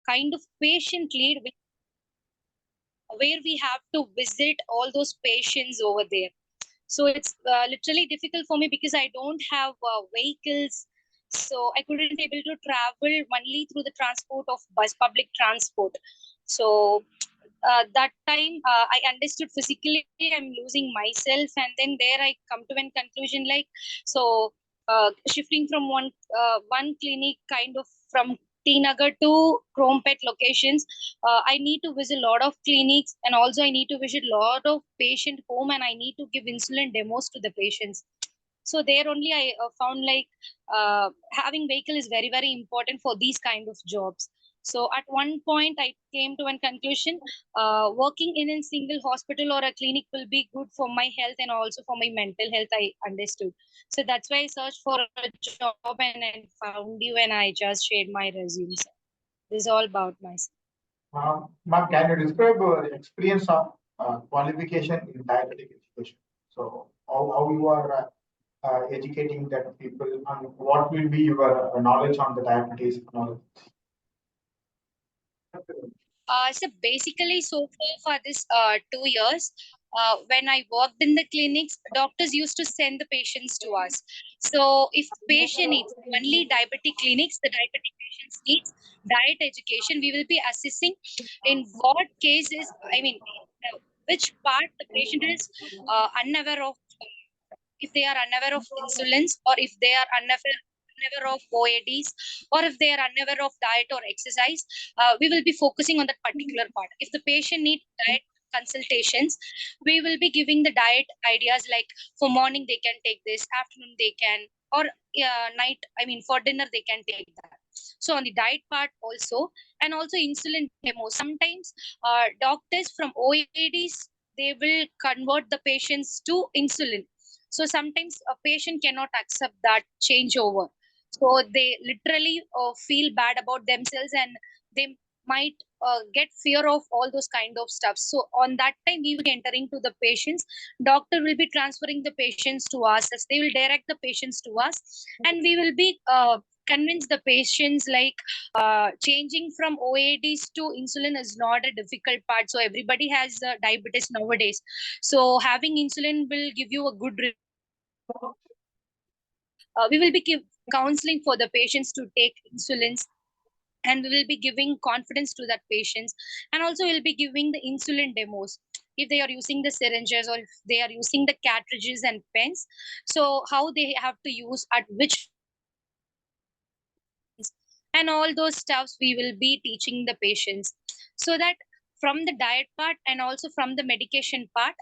kind of patient lead where we have to visit all those patients over there. So it's literally difficult for me because I don't have vehicles. So I couldn't able to travel only through the transport of bus, public transport. So that time I understood physically I'm losing myself, and then there I come to one conclusion like, so shifting from one clinic kind of from T Nagar to Krompet locations, I need to visit a lot of clinics, and also I need to visit a lot of patient home, and I need to give insulin demos to the patients. So there only I found like having vehicle is very, very important for these kind of jobs. So at one point I came to one conclusion, working in a single hospital or a clinic will be good for my health and also for my mental health, I understood. So that's why I searched for a job and I found you, and I just shared my resume. So this is all about myself. Ma'am, can you describe your experience of qualification in diabetic education? So how you are educating that people, and what will be your knowledge on the diabetes knowledge? So basically, so far for this 2 years, when I worked in the clinics, doctors used to send the patients to us. So if patient needs only diabetic clinics, the diabetic patients needs diet education, we will be assessing in what cases, I mean, which part the patient is unaware of, if they are unaware of insulins, or if they are unaware of OADs, or if they are unaware of diet or exercise, we will be focusing on that particular part. If the patient needs diet consultations, we will be giving the diet ideas like for morning they can take this, afternoon they can, or night, I mean for dinner they can take that. So on the diet part also, and also insulin demo. Sometimes doctors from OADs, they will convert the patients to insulin. So sometimes a patient cannot accept that changeover. So they literally feel bad about themselves, and they might get fear of all those kind of stuff. So on that time, we will be entering to the patients. Doctor will be transferring the patients to us. As they will direct the patients to us, and we will be convince the patients like changing from OADs to insulin is not a difficult part. So everybody has diabetes nowadays. So having insulin will give you a good we will be counseling for the patients to take insulins, and we will be giving confidence to that patients, and also we'll be giving the insulin demos if they are using the syringes or if they are using the cartridges and pens, so how they have to use at which, and all those stuffs we will be teaching the patients, so that from the diet part and also from the medication part,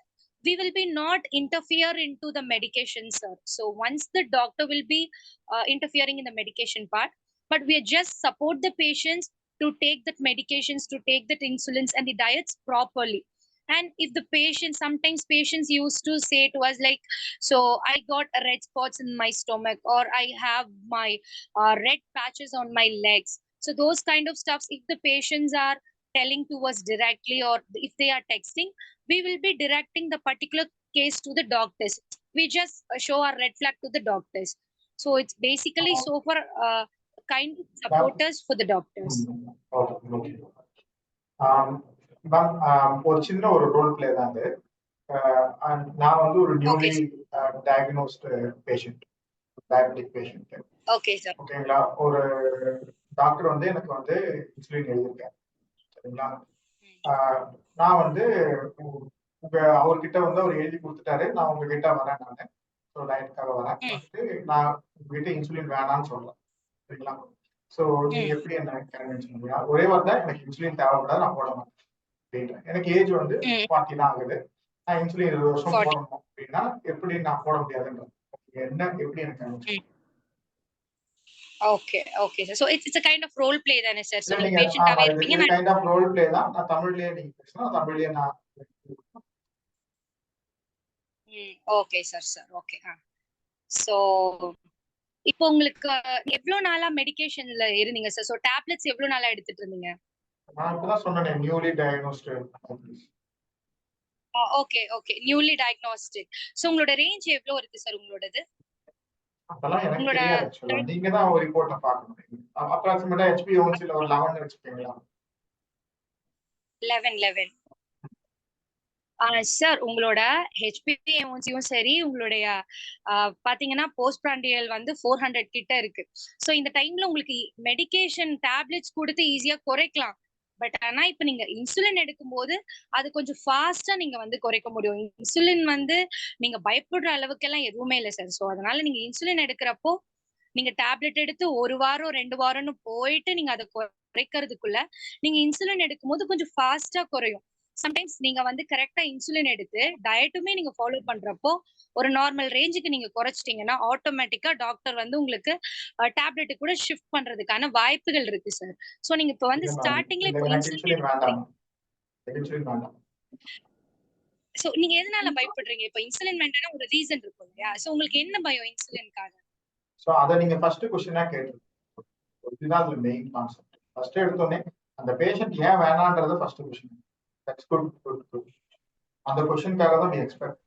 we will be not interfere into the medication, sir. So once the doctor will be interfering in the medication part, but we just support the patients to take that medications, to take that insulins and the diets properly. And if the patient, sometimes patients used to say to us like, so I got red spots in my stomach, or I have my red patches on my legs. So those kind of stuffs, if the patients are telling to us directly, or if they are texting, we will be directing the particular case to the doctors. We just show our red flag to the doctors. So it's basically so for kind of supporters for the doctors. ஒரு சின்ன ஒரு role play தான் அது. நான் வந்து ஒரு newly diagnosed patient, diabetic patient. Okay sir. ஓகேங்களா? ஒரு டாக்டர் வந்து எனக்கு வந்து இன்சுலின் எழுதியிருக்கேன், சரிங்களா? நான் வந்து அவர்கிட்ட வந்து அவர் எழுதி கொடுத்துட்டாரு, நான் உங்ககிட்ட வரேன், நான் டயட்டுக்காக வரேன், வந்து நான் உங்ககிட்ட இன்சுலின் வேணாம்னு சொல்றேன், சரிங்களா? சோ நீங்க எப்படி என்ன கன்வின்ஸ் பண்ணுவீங்க? ஒரே வார்த்தை, எனக்கு இன்சுலின் தேவைப்படாது, நான் போட மாட்டேன் அப்படின்றேன். எனக்கு ஏஜ் வந்து 40 தான் ஆகுது, நான் இன்சுலின் 20 வருஷம் போடணும் அப்படின்னா எப்படி நான் போட முடியாதுன்ற என்ன, எப்படி எனக்கு convince? Okay, okay, sir. So it's a kind of role play then, sir. So நீங்க patient ஆவே இருப்பீங்க. நான் kind of role play தான். நான் தமிழ்லயே நீங்க பேசணும், தமிழ்லயே நான். Okay sir, sir okay. So இப்போ உங்களுக்கு எவ்வளவு நாளா மெடிகேஷன்ல இருந்தீங்க சார்? சோ டேப்லெட்ஸ் எவ்வளவு நாளா எடுத்துட்டு இருந்தீங்க? நான் இப்பதான் சொன்னேனே, newly diagnosed. Okay, okay, newly diagnostic. So உங்களோட ரேஞ்ச் எவ்வளவு இருக்கு சார் உங்களோடது? அதெல்லாம் எனக்கு தெரியாது. நீங்க தான் ஒரு ரிப்போர்ட்ட பார்க்கணும். அப்ராக்ஸிமேட்டா HbA1c ல ஒரு 11 வச்சுப்பீங்களா? 11. சார் உங்களோட ஹெச்பிஏஒன்சியும் சரி உங்களுடைய பாத்தீங்கன்னா போஸ்ட் பிராண்டியல் வந்து 400 கிட்ட இருக்கு. ஸோ இந்த டைம்ல உங்களுக்கு மெடிகேஷன் டேப்லெட்ஸ் கொடுத்து ஈஸியா குறைக்கலாம். பட் ஆனா இப்ப நீங்க இன்சுலின் எடுக்கும்போது அது கொஞ்சம் ஃபாஸ்டா நீங்க வந்து குறைக்க முடியும். இன்சுலின் வந்து நீங்க பயப்படுற அளவுக்கெல்லாம் எதுவுமே இல்லை சார். ஸோ அதனால நீங்க இன்சுலின் எடுக்கிறப்போ நீங்க டேப்லெட் எடுத்து 1 வாரம் 2 வாரம்னு போயிட்டு நீங்க அதை குறைக்கிறதுக்குள்ள நீங்க இன்சுலின் எடுக்கும்போது கொஞ்சம் ஃபாஸ்டா குறையும். சம்டைம்ஸ் நீங்க வந்து கரெக்டா இன்சுலின் எடுத்து டயட்டுமே நீங்க ஃபாலோ பண்றப்போ ஒரு நார்மல் ரேஞ்சுக்கு நீங்க குறைச்சிட்டீங்கன்னா ஆட்டோமேட்டிக்கா டாக்டர் வந்து உங்களுக்கு டேப்லெட் கூட ஷிஃப்ட் பண்றதுக்கான வாய்ப்புகள் இருக்கு சார். சோ நீங்க இப்ப வந்து ஸ்டார்டிங்ல இப்போ இன்சுலின் வேண்டாம். சோ நீங்க எதனால பயப்படுறீங்க? இப்ப இன்சுலின் வேண்டாம்னா ஒரு ரீசன் இருக்கும் இல்லையா? சோ உங்களுக்கு என்ன பயம் இன்சுலின்காக? சோ அத நீங்க ஃபர்ஸ்ட் क्वेश्चनா கேட்டீங்க. இதுதான் அந்த மெயின் கான்செப்ட். ஃபர்ஸ்ட் எடுத்தோனே அந்த பேஷண்ட் ஏன் வேணாம்ன்றது ஃபர்ஸ்ட் क्वेश्चन. That's good. அந்த क्वेश्चनக்காக தான் we expect.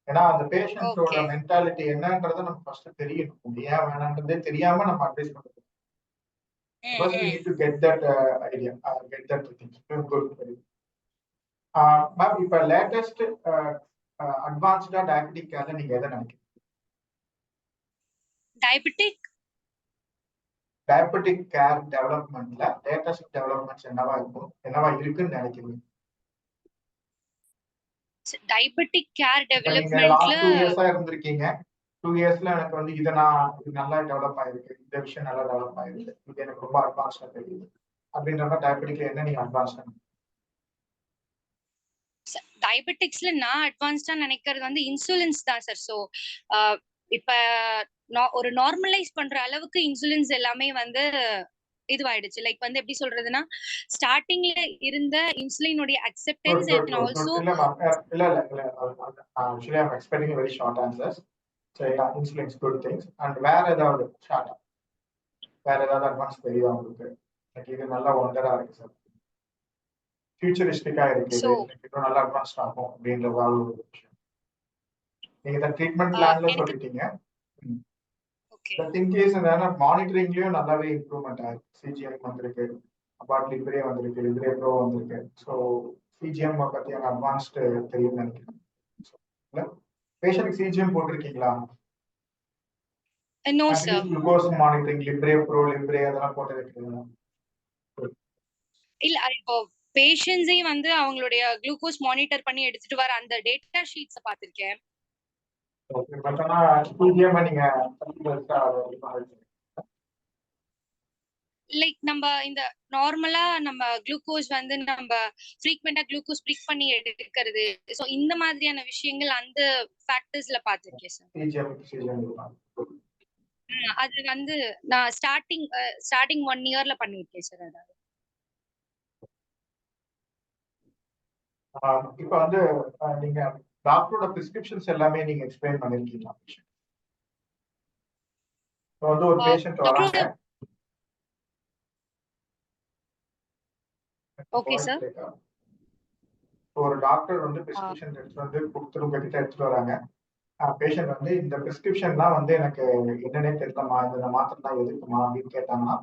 ஏன்னா அந்த பேஷண்ட்ஸோட மென்டாலிட்டி என்னன்றதை நம்ம ஃபர்ஸ்ட் தெரியணும். ஏன் வேணாம்ன்றதே தெரியாம நம்ம அட்வைஸ் பண்றது. First we need to get that idea, get that thing. Good. Ma'am இப்ப லேட்டஸ்ட் அட்வான்ஸ்டா டயபெட்டிக் கேர்ல நீங்க எதை நினைக்கிறீங்க? டயபெட்டிக் கேர் டெவலப்மெண்ட்ல லேட்டஸ்ட் டெவலப்மெண்ட்ஸ் என்னவா இருக்குன்னு நினைக்கிறீங்க? டயபெட்டிக் கேர் டெவலப்மெண்ட்ல 2 இயர்ஸா இருந்திருக்கீங்க. 2 இயர்ஸ்ல எனக்கு வந்து இது நல்லா டெவலப் ஆயிருக்கு, இந்த விஷயம் நல்லா டெவலப் ஆயிருக்கு, இது எனக்கு ரொம்ப அட்வான்ஸ்டா தெரியுது அப்படின்ற மாதிரி டயபெட்டிக்ல என்ன நீங்க அட்வான்ஸ்டா? டயபெட்டிக்ஸ்ல நான் அட்வான்ஸ்டா நினைக்கிறது வந்து இன்சுலின்ஸ் தான் சார். ஸோ இப்ப ஒரு நார்மலைஸ் பண்ற அளவுக்கு இன்சுலின்ஸ் எல்லாமே வந்து இதுவாயிடுச்சு. லைக் வந்து எப்படி சொல்றதுன்னா ஸ்டார்டிங்ல இருந்த இன்சுலினுடைய அக்செப்டன்ஸ் அண்ட் ஆல்சோ இல்ல actually I'm expecting very short answers. So yeah, insulin is good things. And வேற ஏதாவது ஷார்ட்டா வேற ஏதாவது அட்வான்ஸ் தெரியுதா உங்களுக்கு? எனக்கு இது நல்லா ஒண்டரா இருக்கு சார், ஃபியூச்சரிஸ்டிக்கா இருக்கு, இன்னும் நல்லா அட்வான்ஸ் ஆகும் அப்படின்ற ஒரு விஷயம் நீங்க இந்த ட்ரீட்மெண்ட் பிளான்ல சொல்லிட்டீங்க. இன்கேஸ் மானிட்டரிங்லயும் நல்லாவே இம்ப்ரூவ்மெண்ட் ஆயிருக்கு. சிஜிஎம் வந்திருக்கு, அபார்ட் லிப்ரே வந்திருக்கு, லிப்ரே ப்ரோ வந்திருக்கு. ஸோ சிஜிஎம் பத்தியான அட்வான்ஸ்டு தெரியும் நினைக்கிறேன். பேஷண்ட் சிஜிஎம் போட்டிருக்கீங்களா? No sir. Glucose monitoring Libre Pro Libre அதெல்லாம் போட்டுருக்கீங்களா? இல்ல இப்போ பேஷண்ட்ஸே வந்து அவங்களுடைய குளுக்கோஸ் மானிட்டர் பண்ணி எடுத்துட்டு வர அந்த டேட்டா ஷீட்ஸ் பாத்திருக்கேன். லைக் நம்ம இந்த நார்மலா நம்ம குளுக்கோஸ் வந்து நம்ம ஃப்ரீக்வெண்டா குளுக்கோஸ் பிரிக் பண்ணி எடுக்கிறது, சோ இந்த மாதிரியான விஷயங்கள் அந்த ஃபேக்டர்ஸ்ல பாத்திருக்கேன் சார். அது வந்து நான் ஸ்டார்டிங் 1 இயர்ல பண்ணிருக்கேன் சார். அதாவது இப்ப வந்து நீங்க டாக்டரோட பிரிஸ்கிரிப்ஷன்ஸ் எல்லாமே நீங்க எக்ஸ்பிளைன் பண்ணிருக்கீங்களா? வந்து ஒரு பேஷண்ட் வராங்க. Okay sir. ஒரு டாக்டர் வந்து பிரிஸ்கிரிப்ஷன் எடுத்து வந்து கொடுத்து உங்ககிட்ட எடுத்துட்டு வராங்க. பேஷண்ட் வந்து இந்த பிரிஸ்கிரிப்ஷன்லாம் வந்து எனக்கு என்னன்னே தெரியலமா, இந்த மாத்திரை தான் எதுக்குமா அப்படின்னு கேட்டாங்கன்னா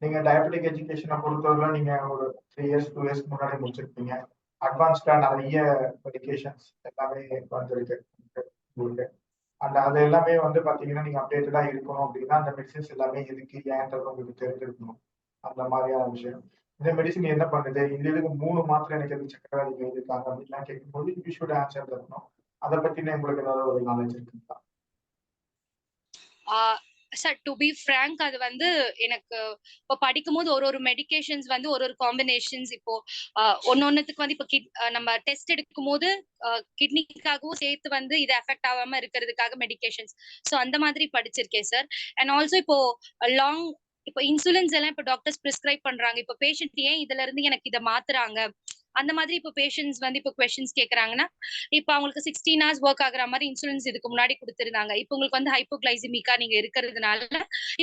நீங்க டயபெட்டிக் எஜுகேஷனை பொறுத்தவரை நீங்க ஒரு 3 இயர்ஸ் 2 இயர்ஸ் முன்னாடி முடிச்சிருப்பீங்க. அட்வான்ஸ்டா நிறைய மெடிகேஷன்ஸ் எல்லாமே வந்திருக்கு உங்களுக்கு. அந்த அது எல்லாமே வந்து பாத்தீங்கன்னா நீங்க அப்டேட்டடா இருக்கணும் அப்படின்னா அந்த மெடிசன்ஸ் எல்லாமே எதுக்கு ஏன்றது உங்களுக்கு தெரிஞ்சிருக்கணும். அந்த மாதிரியான விஷயம். இந்த மெடிசன் என்ன பண்ணுது, இந்த இதுக்கு 3 மாத்திரை எனக்கு எதுக்கு சக்கரவாதிகள் இருக்காங்க அப்படின்லாம் கேட்கும்போது யூ ஷுட் ஆன்சர் இருக்கணும். அதை பத்தின உங்களுக்கு ஏதாவது ஒரு நாலேஜ் இருக்குங்களா? சார் டு பி ஃப்ராங்க் அது வந்து எனக்கு இப்போ படிக்கும்போது ஒரு மெடிகேஷன்ஸ் வந்து ஒரு காம்பினேஷன்ஸ் இப்போ ஒன்னொன்னுக்கு வந்து இப்போ நம்ம டெஸ்ட் எடுக்கும் போது கிட்னிக்காகவும் சேர்த்து வந்து இது எஃபெக்ட் ஆகாம இருக்கிறதுக்காக மெடிகேஷன்ஸ், ஸோ அந்த மாதிரி படிச்சிருக்கேன் சார். அண்ட் ஆல்சோ இப்போ லாங் இப்போ இன்சுலின்ஸ் எல்லாம் இப்போ டாக்டர்ஸ் பிரிஸ்கிரைப் பண்றாங்க. இப்போ பேஷண்ட் ஏன் இதுல இருந்து எனக்கு இதை மாத்துறாங்க அந்த மாதிரி இப்போ பேஷண்ட்ஸ் வந்து இப்போ கொஸ்டின்ஸ் கேட்கறாங்கன்னா இப்போ அவங்களுக்கு 16 hours ஒர்க் ஆகுற மாதிரி இன்சூரன்ஸ் இதுக்கு முன்னாடி கொடுத்திருந்தாங்க. இப்போ உங்களுக்கு வந்து ஹைப்போகிளைசிமிக்கா நீங்க இருக்கிறதுனால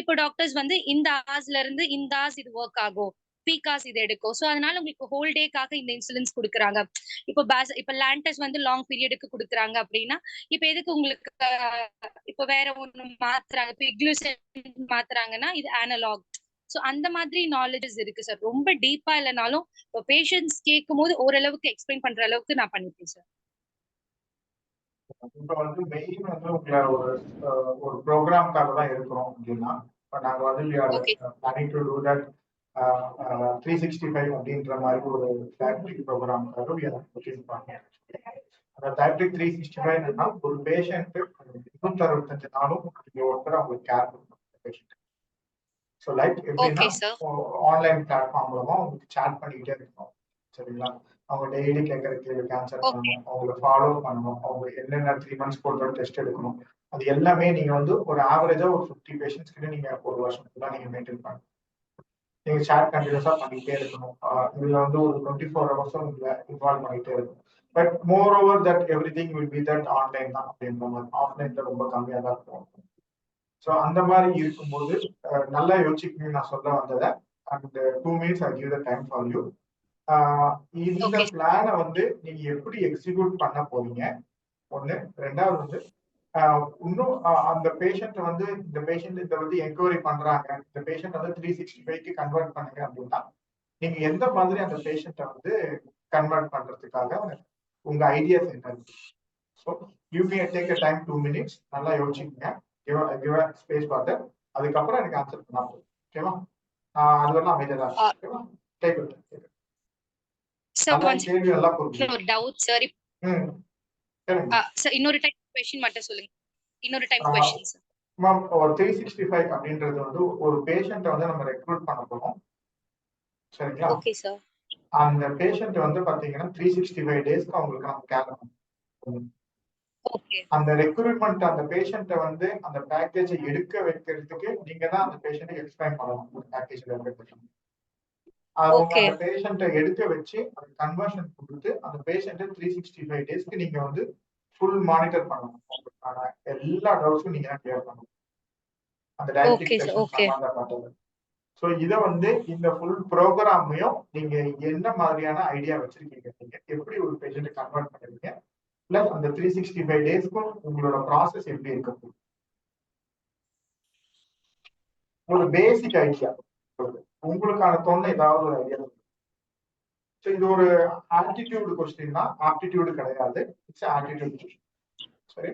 இப்போ டாக்டர்ஸ் வந்து இந்த ஹார்ஸ்ல இருந்து இந்த ஹார்ஸ் இது ஒர்க் ஆகும், பீகாஸ் இது எடுக்கும். ஸோ அதனால உங்களுக்கு ஹோல் டேக்காக இந்த இன்சுலின்ஸ் கொடுக்குறாங்க. இப்போ லாண்டஸ் வந்து லாங் பீரியடுக்கு கொடுக்குறாங்க அப்படின்னா, இப்போ எதுக்கு உங்களுக்கு இப்போ வேற ஒண்ணு மாத்துறாங்க, பிக்லூசன் மாத்துறாங்கன்னா இது அனலாக். ஸோ அந்த மாதிரி நாலேஜஸ் இருக்கு சார். ரொம்ப டீப்பா இல்லைனாலும் இப்போ பேஷண்ட்ஸ் கேட்கும் போது ஓரளவுக்கு எக்ஸ்பிளைன் பண்ற அளவுக்கு நான் பண்ணிருக்கேன் சார். இப்ப வந்து மெயின் வந்து உங்களை ஒரு ப்ரோக்ராம்காக தான் இருக்கிறோம் அப்படின்னா, இப்போ நாங்கள் வந்து பிளானிங் டு டூ தட் 365 அப்படின்ற மாதிரி ஒரு டயபெட்டிக் ப்ரோக்ராம்காக அந்த டயபெட்டிக் 365 என்னன்னா ஒரு பேஷண்ட் 365 நாளும் நீங்க ஒருத்தர் அவங்களுக்கு கேர் பண்ணணும் பேஷண்ட். ஸோ லைக் எப்படின்னா ஆன்லைன் பிளாட்ஃபார்ம் மூலமா உங்களுக்கு சேட் பண்ணிக்கிட்டே இருக்கணும். சரிங்களா? அவங்க டெய்லி கேட்கற கேள்விக்கு ஆன்சர் பண்ணணும், அவங்களை ஃபாலோ பண்ணணும், அவங்க என்னென்ன 3 months போட்டு டெஸ்ட் எடுக்கணும், அது எல்லாமே நீங்க வந்து ஒரு ஆவரேஜா ஒரு 50 பேஷண்ட்ஸ் கிட்ட நீங்க ஒரு வருஷம் ஃபுல்லா நீங்க மெயின்டைன் பண்ணணும். நீங்க சேட் கண்டினியூஸா பண்ணிட்டே இருக்கணும். இதுல வந்து ஒரு 24 ஹவர்ஸும் உங்களை இன்வால்வ் பண்ணிட்டே இருக்கணும். But more over that every thing will be that online தான் அப்படின்ற மாதிரி. ஆஃப்லைன்ல ரொம்ப கம்மியா தான் இருக்கும். ஸோ அந்த மாதிரி இருக்கும்போது நல்லா யோசிக்கணும்னு நான் சொல்ல வந்ததை. And 2 minutes I give the time for you. இந்த பிளானை வந்து நீங்க எப்படி எக்ஸிக்யூட் பண்ண போறீங்க ஒண்ணு. ரெண்டாவது வந்து இன்னும் அந்த பேஷண்ட் வந்து இந்த பேஷண்ட் இதை வந்து என்கொயரி பண்றாங்க, இந்த பேஷண்ட் வந்து 365க்கு கன்வெர்ட் பண்ணுங்க அப்படின்னா நீங்க எந்த மாதிரி அந்த பேஷண்ட்டை வந்து கன்வெர்ட் பண்றதுக்காக உங்க ஐடியாஸ் என்ன இருக்கு? So you may take a time 2 minutes. நல்லா யோசிச்சுக்கங்க. give a space for that. அதுக்கப்புறம் எனக்கு ஆன்சர் பண்ணா போதும். ஓகேவா? அது வரலாம் அமைதியா தான். ஓகேவா? Take it. கேள்வி எல்லாம் புரியுது. ஒரு டவுட் சார். சார் இன்னொரு டைப் क्वेश्चन மட்டும் சொல்லுங்க. இன்னொரு டைப் क्वेश्चन சார். மேம் ஒரு 365 அப்படின்றது வந்து ஒரு பேஷண்ட்டை வந்து நம்ம ரெக்ரூட் பண்ண போறோம். சரிங்களா? Okay sir. அந்த பேஷண்ட் வந்து பாத்தீங்கன்னா 365 டேஸ்க்கு அவங்களுக்கு நம்ம கேர் பண்ணணும். அந்த ரெக்ரூட்மெண்ட் அந்த பேஷண்ட்டை வந்து அந்த பேக்கேஜை எடுக்க வைக்கிறதுக்கு நீங்க தான் அந்த பேஷண்ட்டை எக்ஸ்பிளைன் பண்ணணும். அந்த பேக்கேஜ்ல இருக்க அவங்க அந்த பேஷண்ட்டை எடுக்க வச்சு அந்த கன்வர்ஷன் கொடுத்து அந்த பேஷண்ட்டை 365 டேஸ்க்கு நீங்க வந்து ஃபுல் மானிட்டர் பண்ணணும். எல்லா டவுட்ஸும் நீங்க தான் கிளியர் பண்ணணும். அந்த டயபெட்டிக் பேஷண்ட் சம்பந்தப்பட்டது. ஸோ இதை வந்து இந்த ஃபுல் ப்ரோக்ராமையும் நீங்க என்ன மாதிரியான ஐடியா வச்சிருக்கீங்க, நீங்க எப்படி ஒரு பேஷண்ட்டை கன்வெர்ட் பண்ணுவீங்க, பிளஸ் அந்த 365 டேஸ்க்கும் உங்களோட ப்ராசஸ் எப்படி இருக்க போகுது, ஒரு பேசிக் ஐடியா உங்களுக்கான தோண ஏதாவது ஒரு ஐடியா. ஸோ இது ஒரு ஆப்டிடியூட் கொஸ்டின் தான், ஆப்டிடியூடு கிடையாது. It's aptitude question. சரி,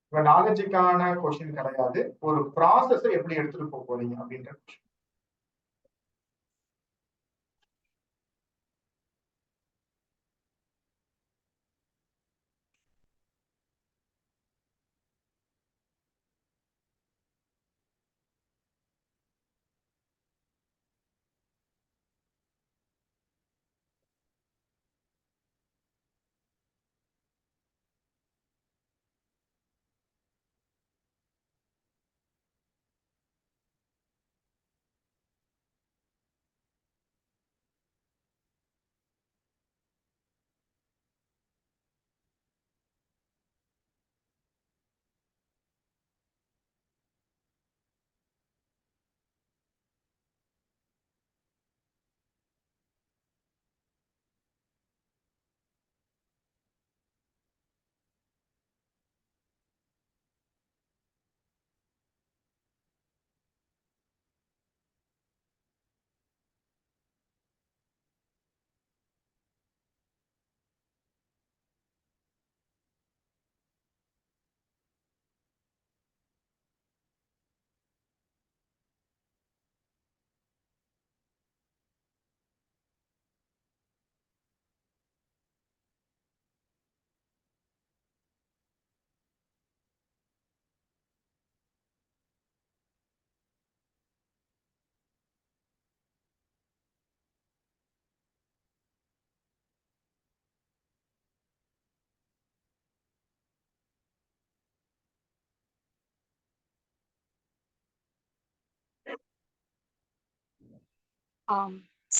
உங்க நாலேஜுக்கான கொஸ்டின் கிடையாது. ஒரு ப்ராசஸை எப்படி எடுத்துட்டு போக போறீங்க அப்படின்ற கொஸ்டின்.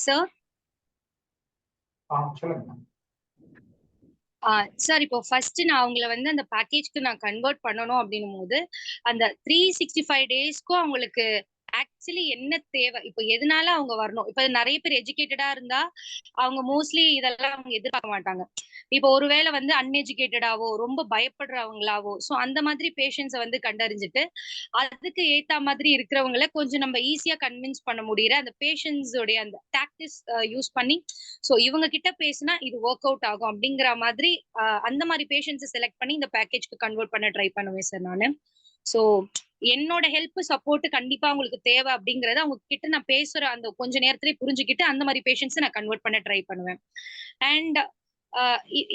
சார் சொல்லுங்க. சார் இப்போ ஃபர்ஸ்ட் நான் அவங்கள வந்து அந்த பேக்கேஜ்க்கு நான் கன்வெர்ட் பண்ணணும் அப்படின்னும் போது அந்த 365 டேஸ்க்கும் அவங்களுக்கு ஆக்சுவலி என்ன தேவை, இப்போ எதனால அவங்க வரணும். இப்ப நிறைய பேர் எஜுகேட்டடா இருந்தா அவங்க மோஸ்ட்லி இதெல்லாம் அவங்க எதிர்பார்க்க மாட்டாங்க. இப்போ ஒருவேளை வந்து அன்எஜுகேட்டடாவோ ரொம்ப பயப்படுறவங்களாவோ சோ அந்த மாதிரி பேஷண்ட்ஸை வந்து கண்டறிஞ்சிட்டு அதுக்கு ஏத்த மாதிரி இருக்கிறவங்கள கொஞ்சம் நம்ம ஈஸியா கன்வின்ஸ் பண்ண முடியற அந்த பேஷண்ட்ஸோடைய அந்த டாக்டிக்ஸ் யூஸ் பண்ணி சோ இவங்க கிட்ட பேசினா இது ஒர்க் அவுட் ஆகும் அப்படிங்கிற மாதிரி அந்த மாதிரி பேஷண்ட்ஸை செலக்ட் பண்ணி இந்த பேக்கேஜ்க்கு கன்வெர்ட் பண்ண ட்ரை பண்ணுவேன் சார் நானு. சோ என்னோட ஹெல்ப் சப்போர்ட் கண்டிப்பா உங்களுக்கு தேவை அப்படிங்கறத அவங்க கிட்ட நான் பேசுற அந்த கொஞ்ச நேரத்திலேயே புரிஞ்சுக்கிட்டு அந்த மாதிரி பேஷண்ட்ஸ் நான் கன்வெர்ட் பண்ண ட்ரை பண்ணுவேன். அண்ட்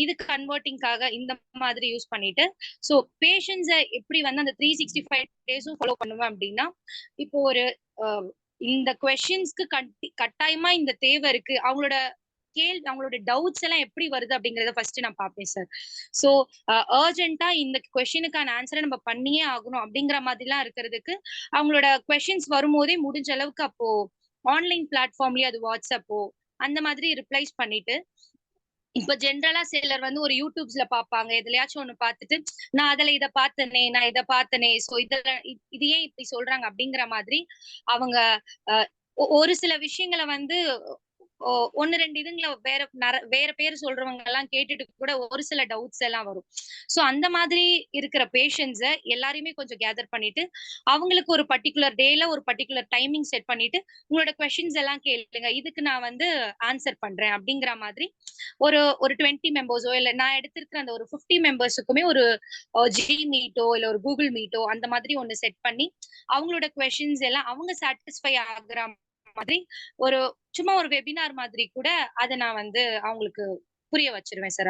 இது கன்வெர்ட்டிங்காக இந்த மாதிரி யூஸ் பண்ணிட்டு சோ பேஷண்ட்ஸை எப்படி வந்து அந்த 365 டேஸும் ஃபாலோ பண்ணுவேன் அப்படின்னா இப்போ ஒரு இந்த கொஸ்டின்ஸ்க்கு கட்டாயமா இந்த தேவை இருக்கு அவங்களோட அவங்களோட டவுட்ஸ் எல்லாம் எப்படி வருது அப்படிங்கறத ஃபர்ஸ்ட் நான் பார்ப்பேன் சார். சோ அர்ஜென்ட்டா இந்த கொஸ்டினுக்கான ஆன்சரை நம்ம பண்ணியே ஆகணும் அப்படிங்கிற மாதிரி எல்லாம் இருக்கிறதுக்கு அவங்களோட கொஸ்டின்ஸ் வரும்போதே முடிஞ்ச அளவுக்கு அப்போ ஆன்லைன் பிளாட்ஃபார்ம்லயே அது வாட்ஸ்அப்போ அந்த மாதிரி ரிப்ளைஸ் பண்ணிட்டு இப்ப ஜென்ரலா சிலர் வந்து ஒரு யூடியூப்ஸ்ல பாப்பாங்க எதுலயாச்சும் ஒண்ணு பார்த்துட்டு நான் அதுல இதை பார்த்தனே சோ இது ஏன் இப்படி சொல்றாங்க அப்படிங்கிற மாதிரி அவங்க ஒரு சில விஷயங்களை வந்து ஒன்னு ரெண்டு இதுங்களை வேற பேர் சொல்றவங்க எல்லாம் கேட்டுட்டு கூட ஒரு சில டவுட்ஸ் எல்லாம் வரும். சோ அந்த மாதிரி இருக்கிற பேஷண்ட்ஸ எல்லாரையுமே கொஞ்சம் கேதர் பண்ணிட்டு அவங்களுக்கு ஒரு பர்டிகுலர் டேல ஒரு பர்டிகுலர் டைமிங் செட் பண்ணிட்டு உங்களோட கொஸ்டின்ஸ் எல்லாம் கேளுங்க இதுக்கு நான் வந்து ஆன்சர் பண்றேன் அப்படிங்கிற மாதிரி ஒரு 20 மெம்பர்ஸோ இல்ல நான் எடுத்திருக்கிற அந்த ஒரு 50 மெம்பர்ஸுக்குமே ஒரு ஜி மீட்டோ இல்ல ஒரு கூகுள் மீட்டோ அந்த மாதிரி ஒண்ணு செட் பண்ணி அவங்களோட கொஸ்டின்ஸ் எல்லாம் அவங்க சாட்டிஸ்ஃபை ஆகுற மாதிரி ஒரு சும்மா ஒரு வெபினார் மாதிரி கூட அதை நான் வந்து அவங்களுக்கு புரிய வச்சிருவேன் சார்.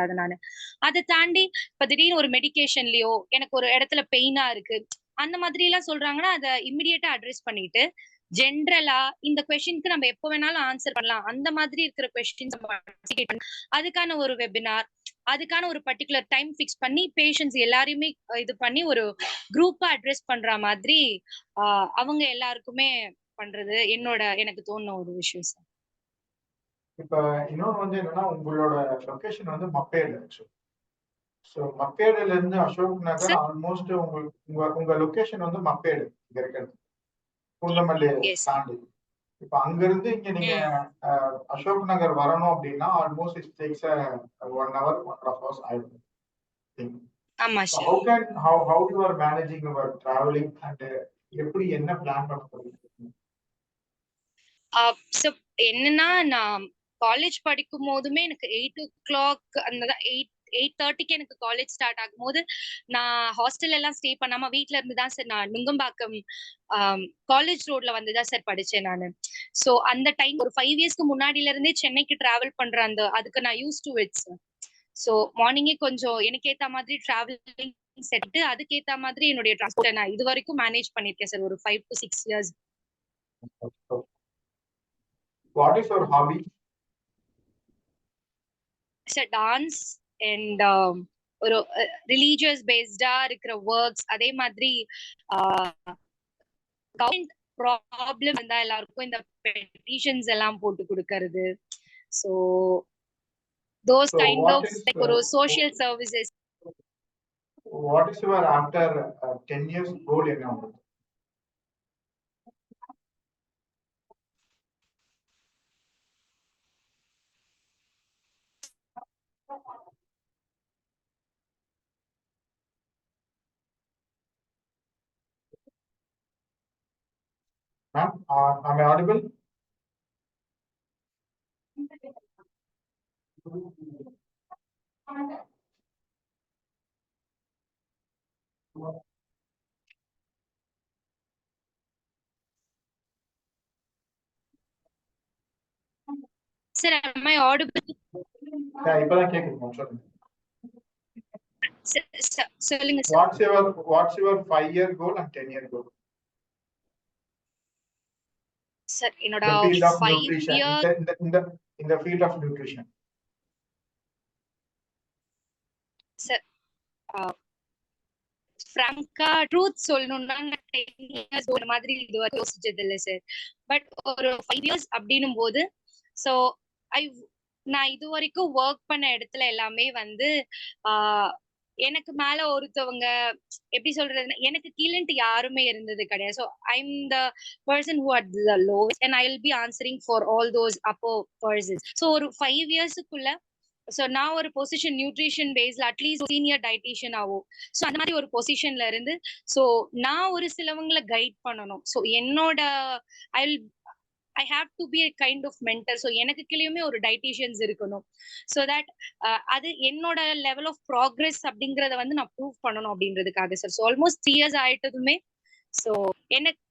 அதை தாண்டி இப்ப திடீர்னு ஒரு மெடிக்கேஷன்லயோ எனக்கு ஒரு இடத்துல பெயினா இருக்கு அந்த மாதிரி எல்லாம் சொல்றாங்கன்னா அதை இம்மிடியேட்டா அட்ரஸ் பண்ணிட்டு ஜென்ரலா இந்த கொஸ்டினுக்கு நம்ம எப்ப வேணாலும் ஆன்சர் பண்ணலாம் அந்த மாதிரி இருக்கிற கொஸ்டின்ஸ் அதுக்கான ஒரு வெபினார் அதுக்கான ஒரு பர்டிகுலர் டைம் பிக்ஸ் பண்ணி பேஷண்ட்ஸ் எல்லாரையுமே இது பண்ணி ஒரு குரூப்பா அட்ரஸ் பண்ற மாதிரி அவங்க எல்லாருக்குமே பண்றது எனக்கு தோணுன ஒரு விஷயம் சார். இப்ப இன்னொன்னு வந்து என்னன்னா உங்களோட லொகேஷன் வந்து மப்பேடு. சோ மப்பேடுல இருந்து அசோக் நகர் ஆல்மோஸ்ட் உங்க லொகேஷன் வந்து மப்பேடு இங்க இருக்கிறது பூந்தமல்லி தாண்டி. இப்ப அங்க இருந்து இங்க நீங்க அசோக் நகர் வரணும் அப்படின்னா almost it takes 1 hour 1.5 hours ஆயிடும். ஆமா sir. how you are managing your traveling and எப்படி என்ன பிளான் பண்ண போறீங்க? என்னன்னா நான் காலேஜ் படிக்கும் போதுமே எனக்கு 8 o'clock அந்த 8:30க்கு எனக்கு காலேஜ் ஸ்டார்ட் ஆகும் போது நான் ஹாஸ்டல் எல்லாம் ஸ்டே பண்ணாம வீட்டுல இருந்துதான் சார் நான் நுங்கம்பாக்கம் காலேஜ் ரோட்ல வந்துதான் சார் படிச்சேன் நானு. சோ அந்த டைம் ஒரு 5 இயர்ஸ்க்கு முன்னாடில இருந்தே சென்னைக்கு டிராவல் பண்ற அதுக்கு நான் use to it sir. So மார்னிங்கே கொஞ்சம் எனக்கு ஏத்த மாதிரி டிராவலிங் செட் அதுக்கேத்த மாதிரி என்னுடைய டிரான்ஸ்போர்ட் நான் இது வரைக்கும் மேனேஜ் பண்ணிருக்கேன் சார் ஒரு 5 to 6 years. What is your hobby? Sir, dance and ஒரு ரிலீஜியஸ் பேஸ்டா இருக்கிற ஒர்க்ஸ் அதே மாதிரி கவர்மெண்ட் ப்ராப்ளம் இருந்தா எல்லாருக்கும் இந்த பெட்டிஷன்ஸ் எல்லாம் போட்டு கொடுக்கிறது. So those kind of like ஒரு social services. What is your after 10 years goal என்ன? Ma'am, am I audible? Sir, am I audible? இப்பதான் கேக்குது சொல்லுங்க. சொல்லுங்க sir. What's your 5-year goal and 10-year goal? Sir என்னோட 5 year in the field of nutrition. Sir ஃப்ராங்கா truth சொல்லணும்னா 10 years ஒரு மாதிரி இது வரை யோசிச்சது இல்லை சார். பட் ஒரு 5 years அப்படின்னும் போது சோ நான் இது வரைக்கும் ஒர்க் பண்ண இடத்துல எல்லாமே வந்து எனக்கு மேல ஒருத்தவங்க எப்படி சொல்றதுன்னா எனக்கு கீழன்ட்டு யாருமே இருந்தது கிடையாது. So I'm the person who at the lowest and I will be answering for all those அப்போ பர்சன்ஸ். ஸோ ஒரு 5 இயர்ஸுக்குள்ள ஸோ நான் ஒரு பொசிஷன் நியூட்ரிஷன் பேஸ்ல அட்லீஸ்ட் சீனியர் டயட்டீஷியன் ஆகும். ஸோ அந்த மாதிரி ஒரு பொசிஷன்ல இருந்து ஸோ நான் ஒரு சிலவங்களை கைட் பண்ணணும். ஸோ என்னோட I will I have to be a kind of mentor. So எனக்கு கீழேயுமே ஒரு டயட்டீஷியன்ஸ் இருக்கணும். ஸோ தட் அது என்னோட லெவல் ஆஃப் ப்ராக்ரஸ் அப்படிங்கறத வந்து நான் ப்ரூவ் பண்ணணும் அப்படின்றதுக்காக சார். ஸோ ஆல்மோஸ்ட் 3 years ஆயிட்டதுமே ஸோ எனக்கு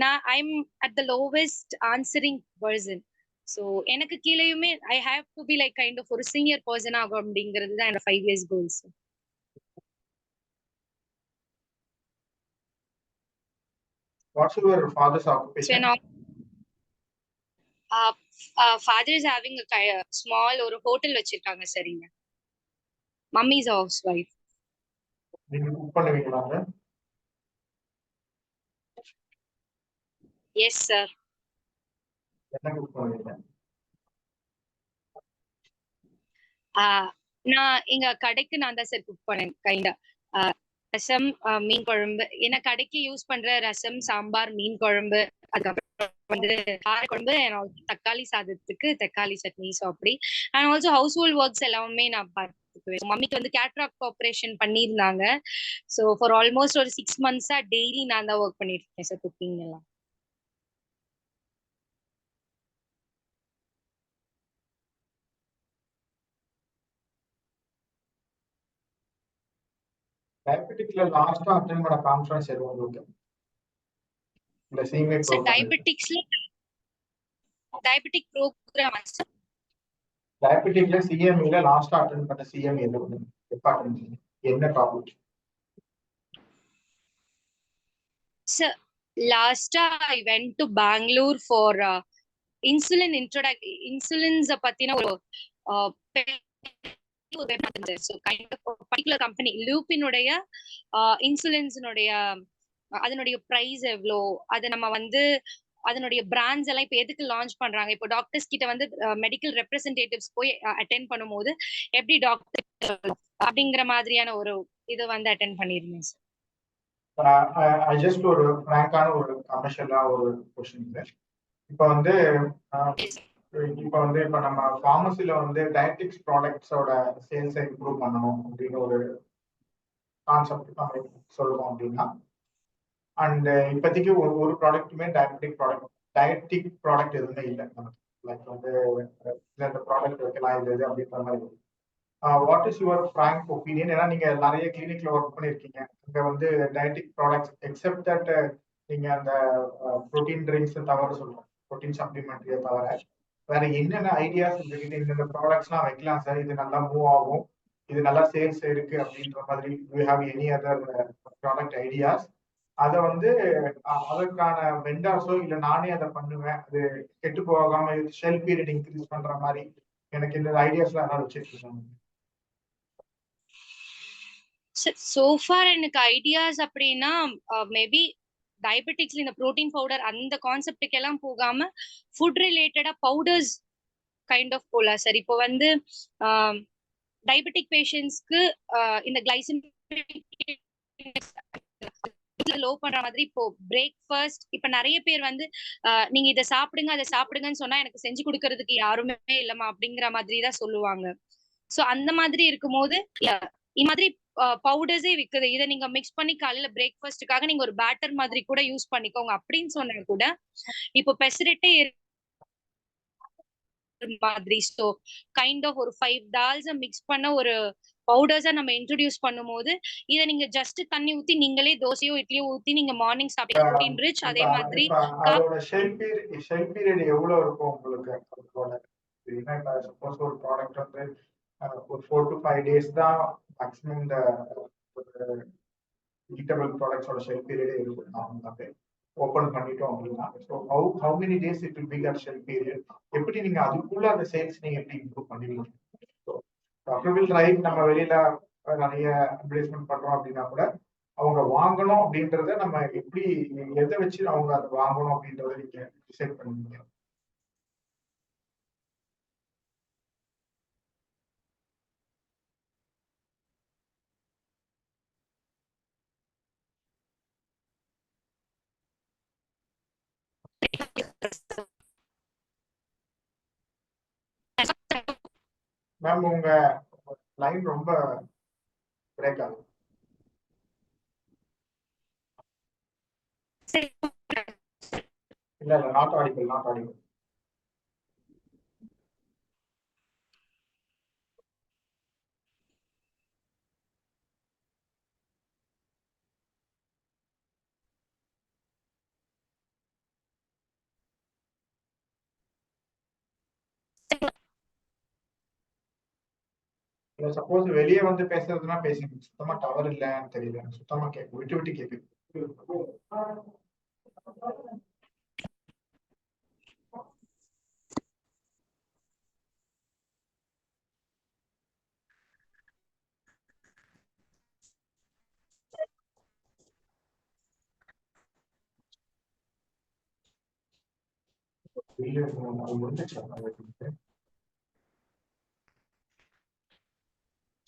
நான் I'm at the lowest answering person. So எனக்கு கீழேயுமே I have to be like kind of ஒரு சீனியர் பர்சன் ஆகும் அப்படிங்கிறது தான் என்னோட 5 years goals. What's your father's occupation? Father is having a small ஒரு ஹோட்டல் வச்சிருக்காங்க சார். இங்க மம்மி இஸ் ஹவுஸ் வைஃப். நீங்க குக் பண்ணுவீங்களா? Yes sir. என்ன குக் பண்ணுவீங்க? நான் எங்க கடைக்கு நான் தான் சார் குக் பண்ணேன் கைண்டா. ரசம், மீன் குழம்பு, ஏன்னா கடைக்கு யூஸ் பண்ற ரசம், சாம்பார், மீன் குழம்பு, அதுக்கப்புறம் வந்து கார குழம்பு, தக்காளி சாதத்துக்கு தக்காளி சட்னி. ஸோ அப்படி and also house hold works எல்லாமே நான் பார்த்துக்குவேன். மம்மிக்கு வந்து கேட்ராக்ட் ஆப்ரேஷன் பண்ணியிருந்தாங்க. ஸோ ஃபார் ஆல்மோஸ்ட் ஒரு 6 months டெய்லி நான் தான் ஒர்க் பண்ணிட்டு இருக்கேன் சார் குக்கிங் எல்லாம். டயபெட்டிக்ல லாஸ்டா அட்டெண்ட் பண்ண கான்ஃபரன்ஸ் எதுவும் உங்களுக்கு? இந்த சிஎம்ஏ ப்ரோக்ராம். டயபெட்டிக்ஸ்ல டயபெட்டிக் ப்ரோக்ராம் சார். டயபெட்டிக்ல சிஎம்ஏல லாஸ்டா அட்டெண்ட் பண்ண சிஎம்ஏ எது? எப்ப அட்டெண்ட் பண்ணீங்க? என்ன டாபிக்? சார் லாஸ்டா I went to Bangalore for insulin insulins பத்தின ஒரு பர்டிகுலர் கம்பெனி லூப்பினுடைய இன்சுலின்ஸினுடைய அதனுடைய பிரைஸ் எவ்வளோ, அதை நம்ம வந்து அதனுடைய பிராண்ட்ஸ் எல்லாம் இப்போ எதுக்கு லான்ச் பண்றாங்க, இப்போ டாக்டர்ஸ் கிட்ட வந்து மெடிக்கல் ரெப்ரசன்டேட்டிவ்ஸ் போய் அட்டென்ட் பண்ணும்போது எப்படி டாக்டர் அப்படிங்கிற மாதிரியான ஒரு இது வந்து அட்டென்ட் பண்ணிருந்தேன் சார். ஐ ஜஸ்ட் ஒரு ஃப்ராங்கான ஒரு கமர்ஷியலா ஒரு கொஸ்டின். இப்போ வந்து இப்போ நம்ம ஃபார்மசில வந்து டயட்டிக்ஸ் ப்ராடக்ட்ஸோட சேல்ஸை இம்ப்ரூவ் பண்ணணும் அப்படின்னு ஒரு கான்செப்ட் நம்ம சொல்லுவோம் அப்படின்னா, அண்ட் இப்போதைக்கு ஒரு ப்ராடக்ட்டுமே டயட்டிக் ப்ராடக்ட் எதுவுமே இல்லை நமக்கு. லைக் வந்து இந்த ப்ராடக்ட் வைக்கலாம் இது அப்படின்ற மாதிரி. What is your frank opinion? ஏன்னா நீங்க நிறைய கிளினிக்ல ஒர்க் பண்ணிருக்கீங்க. இங்க வந்து டயட்டிக் ப்ராடக்ட்ஸ் எக்ஸப்ட் தட் நீங்க அந்த ப்ரோட்டீன் ட்ரிங்க்ஸ் தவிர சொல்றோம், ப்ரோட்டீன் சப்ளிமெண்ட்ரியை தவிர வேற என்னென்ன ஐடியாஸ் உங்ககிட்ட இந்த ப்ராடக்ட்ஸ்லாம் வைக்கலாம் சார், இது நல்லா மூவ் ஆகும், இது நல்லா சேல்ஸ் இருக்கு அப்படின்ற மாதிரி you have any other product ideas? அதை வந்து அதற்கான வெண்டார்ஸோ இல்லை நானே அதை பண்ணுவேன், அது கெட்டு போகாம ஷெல்ஃப் பீரியட் இன்க்ரீஸ் பண்ற மாதிரி எனக்கு இந்த ஐடியாஸ்லாம் ஏதாவது வச்சிருக்கீங்க? சோஃபார் எனக்கு ஐடியாஸ் அப்படின்னா மேபி டயபெட்டிக்ஸ்ல இந்த புரோட்டீன் பவுடர் அந்த கான்செப்டுக்கு எல்லாம் போகாம ஃபுட் ரிலேட்டடா பவுடர்ஸ் கைண்ட் ஆஃப் போலாம் சார். இப்போ வந்து டயபெட்டிக் பேஷண்ட்ஸ்க்கு இந்த கிளைசமிக் லோ பண்ற மாதிரி இப்போ பிரேக்ஃபாஸ்ட் இப்ப நிறைய பேர் வந்து நீங்க இதை சாப்பிடுங்க அதை சாப்பிடுங்கன்னு சொன்னா எனக்கு செஞ்சு கொடுக்கறதுக்கு யாருமே இல்லமா அப்படிங்கிற மாதிரி தான் சொல்லுவாங்க. சோ அந்த மாதிரி இருக்கும்போது இந்த மாதிரி பவுடர்ஸே விக்குது, இதை நீங்க மிக்ஸ் பண்ணி காலையில பிரேக்ஃபாஸ்டுக்காக நீங்க ஒரு பேட்டர் மாதிரி கூட யூஸ் பண்ணிக்கோங்க அப்படின்னு சொன்னா கூட இப்போ பெசரிட்டே மாதிரி ஸோ கைண்ட் ஆஃப் ஒரு 5 டால்ஸ் மிக்ஸ் பண்ண ஒரு பவுடர்ஸா நம்ம இன்ட்ரோடியூஸ் பண்ணும்போது இதை நீங்க ஜஸ்ட் தண்ணி ஊத்தி நீங்களே தோசையோ இட்லியோ ஊத்தி நீங்க மார்னிங் சாப்பிட்டு ப்ரோட்டீன் ரிச். அதே மாதிரி அதோட ஷெல்ஃப் பீரியட் எவ்வளவு இருக்கும் உங்களுக்கு? சப்போஸ் ஒரு ப்ராடக்ட் வந்து ஒரு 4 to 5 days தான் மேக்ஸிமம் இந்த ஈட்டபிள் ப்ராடக்ட்ஸோட ஷெல்ஃப் பீரியடே இருக்கும். நார்மலாவே ஓபன் பண்ணிட்டோம் அப்படின்னா so how many days it will be that shelf period? எப்படி நீங்க அதுக்குள்ள அந்த சேல்ஸ் நீங்க எப்படி இம்ப்ரூவ் பண்ணுவீங்க? டாக்டர் வில் ரைட் நம்ம வெளியில நிறைய அட்வர்டைஸ்மெண்ட் பண்றோம் அப்படின்னா கூட அவங்க வாங்கணும் அப்படின்றத நம்ம எப்படி எதை வச்சு அவங்க அதை வாங்கணும் அப்படின்றத நீங்க டிசைட் பண்ணுவீங்க? மேம் உங்க லைன் ரொம்ப பிரேக் ஆகுது. இல்ல நாட் ஆடிபிள், நாட் ஆடிபிள். இல்ல சப்போஸ் வெளியே வந்து பேசுறதுன்னா பேசுங்க. சுத்தமா டவர் இல்லன்னு தெரியல, சுத்தமா கேட்கும், விட்டு விட்டு கேட்குது. முடிஞ்சிச்சு.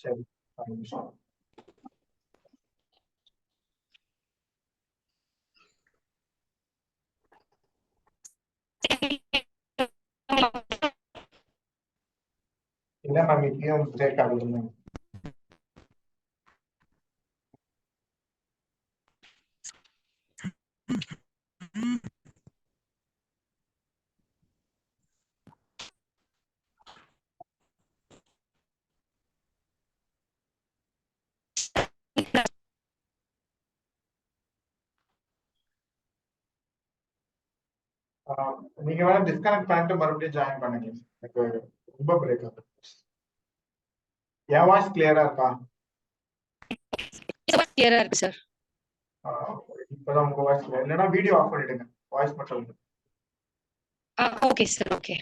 சரி, 5 நிமிஷம். இல்ல மேம் இப்பயும் பிரேக் ஆகுது மேம். நீங்க வேணா டிஸ்கனெக்ட் பண்ணிட்டு மறுபடியும் ஜாயின் பண்ணுங்க. எனக்கு ரொம்ப பிரேக் ஆகுது. என் வாய்ஸ் கிளியரா இருக்கா? கிளியரா இருக்கு சார். இப்பதான் உங்க வாய்ஸ் கிளியர். இல்லைன்னா வீடியோ ஆஃப் பண்ணிடுங்க, வாய்ஸ் மட்டும். Okay sir, okay.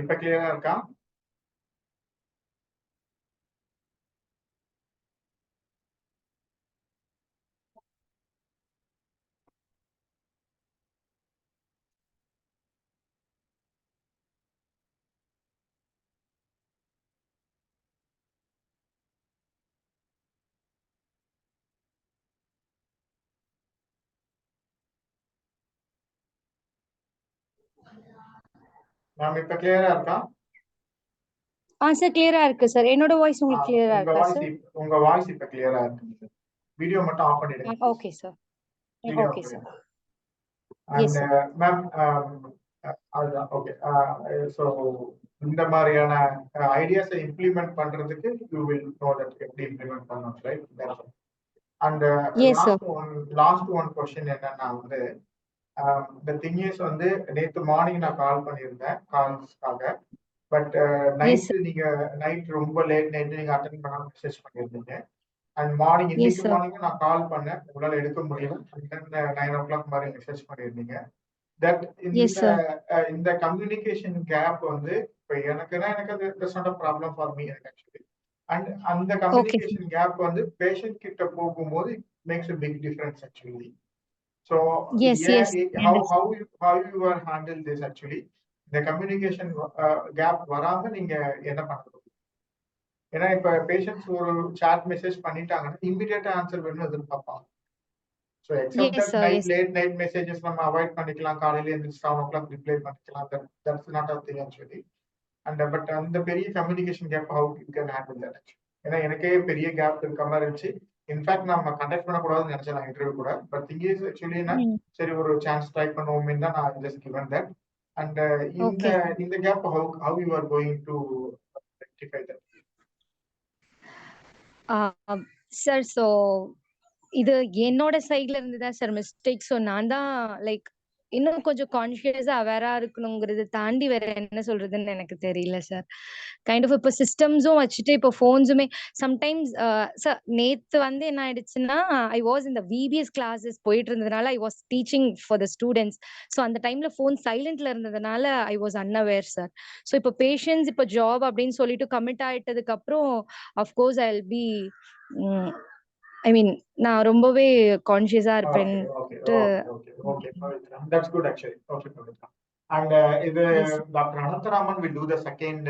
இப்ப கிளியரா இருக்கா? மேம் இப்ப கிளியரா இருக்கா? சார் கிளியரா இருக்கு சார். என்னோட வாய்ஸ் உங்களுக்கு கிளியரா இருக்கா சார்? உங்க வாய்ஸ் இப்ப கிளியரா இருக்கு. வீடியோ மட்டும் ஆஃப் பண்ணிடுங்க. Okay sir, video okay sir. And ma'am அதுதான் ஓகே. ஸோ இந்த மாதிரியான ஐடியாஸை இம்ப்ளிமெண்ட் பண்றதுக்கு யூ வில் நோ தட் எப்படி இம்ப்ளிமெண்ட் பண்ணணும், right? And last one question என்னன்னா வந்து the thing is வந்து நேத்து மார்னிங் நான் கால் பண்ணியிருந்தேன் கால்ஸ்க்காக. பட் நைட் ரொம்ப லேட் நைட் நீங்க அட்டென்ட் பண்ணாம மெசேஜ் பண்ணியிருந்தீங்க. அண்ட் மார்னிங் இன்னைக்கு மார்னிங் நான் கால் பண்ணேன், உங்களால எடுக்க முடியும். 9 o'clock மாதிரி மெசேஜ் பண்ணியிருந்தீங்க. தட் இந்த கம்யூனிகேஷன் கேப் வந்து இப்ப எனக்குன்னா எனக்கு அது problem for me actually. And அந்த கம்யூனிகேஷன் கேப் வந்து பேஷண்ட் கிட்ட போகும்போது maths a big difference actually. So how you are handle this actually? இந்த கம்யூனிகேஷன் கேப் வராம நீங்க என்ன பண்ணணும்? ஏன்னா இப்ப பேஷண்ட்ஸ் ஒரு சாட் மெசேஜ் பண்ணிட்டாங்கன்னா இமிடியேட்டா ஆன்சர் வேணும்னு எதிர்பார்ப்பாங்க. So except that late night messages நம்ம அவாய்ட் பண்ணிக்கலாம், காலையில எழுந்திரிச்சு 7 o'clock ரிப்ளை பண்ணிக்கலாம். That's not a thing actually. And but அந்த பெரிய communication gap how you can handle that actually? ஏன்னா எனக்கே பெரிய கேப் இருக்க மாதிரி இருந்துச்சு. இன்ஃபேக்ட் நம்ம கண்டக்ட் பண்ணக்கூடாதுன்னு நினைச்சேன் நான் இன்டர்வியூ கூட. பட் திங் இஸ் ஆக்சுவலினா சரி ஒரு சான்ஸ் ட்ரை பண்ணுவோமே தான் நான் ஜஸ்ட் கிவன் தட். அண்ட் இந்த gap how you are going to rectify that? Sir so இது என்னோட சைட்ல இருந்து தான் சார் மிஸ்டேக். ஸோ நான் தான் லைக் இன்னும் கொஞ்சம் கான்ஷியஸா அவேரா இருக்கணுங்கிறது தாண்டி வேற என்ன சொல்றதுன்னு எனக்கு தெரியல சார். கைண்ட் ஆஃப் இப்போ சிஸ்டம்ஸும் வச்சுட்டு இப்போ ஃபோன்ஸுமே சம்டைம்ஸ் சார் நேத்து வந்து என்ன ஆயிடுச்சுன்னா ஐ வாஸ் இந்த விபிஎஸ் கிளாஸஸ் போயிட்டு இருந்ததுனால I was teaching for the students. So அந்த டைம்ல ஃபோன் சைலண்ட்ல இருந்ததுனால I was unaware sir. So இப்போ பேஷண்ட்ஸ் இப்போ ஜாப் அப்படின்னு சொல்லிட்டு கமிட் ஆயிட்டதுக்கு அப்புறம் அஃப்கோர்ஸ் ஐ வில் பி ஐ மீன் நான் ரொம்பவே கான்ஷியஸா இருப்பேன். That's good actually. Okay, and இது Dr. Anantaraman will do the second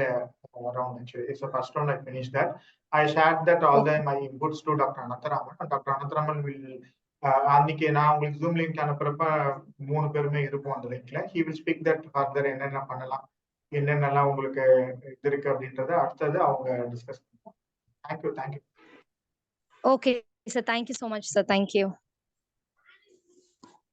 round actually. It's the first round I finished that. I shared that all my inputs to Dr. Anantaraman, and Dr. Anantaraman will அன்னைக்கு நான் உங்களுக்கு zoom link அனுப்புறப்ப 3 பேருமே இருப்போம் அந்த லிங்க்ல. He will speak that further என்னென்ன பண்ணலாம், என்னென்னலாம் உங்களுக்கு இது இருக்கு அப்படின்றத அடுத்தது அவங்க டிஸ்கஸ் பண்ணுவோம். Thank you. Okay, sir. Thank you so much, sir. Thank you.